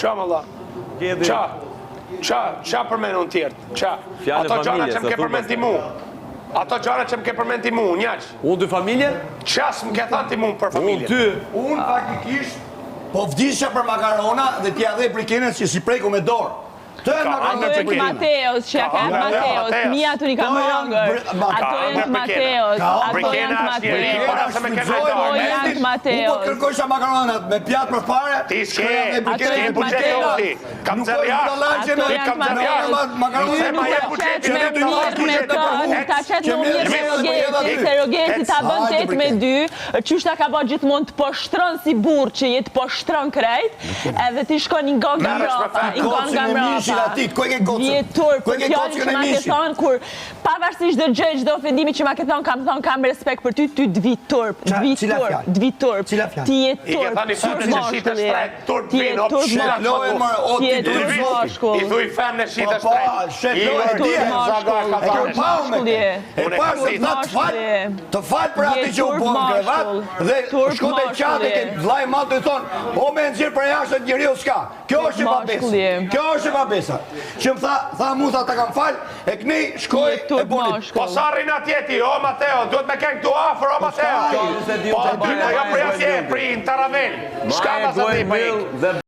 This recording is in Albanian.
Qa më dha? Qa përmenu në tjertë? Qa? Ato gjana që më ke përmenti mu? Ato gjana që më ke përmenti mu, njaq? Unë dy familje? Qas më ke thënë ti mu për familje? Unë faktikisht po vdisha për makarona dhe t'ja dhe prikenës që si preku me dorë. Të e makarona që prikenës. Mateos, që ka Mateos, mija të një ka më rëngër. Ato janë të Mateos, ato janë të Mateos. Ato janë të Mateos. Unë po kërkojsha makaronat me pjatë për fare. Ti s'ke, kam zërë jashtë. Ato janë të Mateos. Ta qetë në mirë se Rogeti ta bën 8-2, qyshta ka ba gjithmonë të poshtron si burë që jetë poshtron krejt, edhe ti shkon i ngon nga mrapa, vjetur, për fjallin që ma ke thonë, kur pavarësisht dhe gjë, gjdo ofendimi që ma ke thonë, kam respekt për ty, ty d'vitur, ti je turp, ti je turp mashkull, I thuj fem në shita të falë për ati që u po në krevat dhe shko të qatë ke vlaj malë të thonë o me nëzirë për jashtë të njëri o s'ka. Kjo është e pabesa. Kjo është e pabesa. Që më tha Musa të kam falë e këni shkoj e bonit. Po sarrin atjeti, o Mateo, duhet me këngë tu afër, o Mateo. Po dyna jo për jasje, për i në Taravel. Shka ma sa ti për i.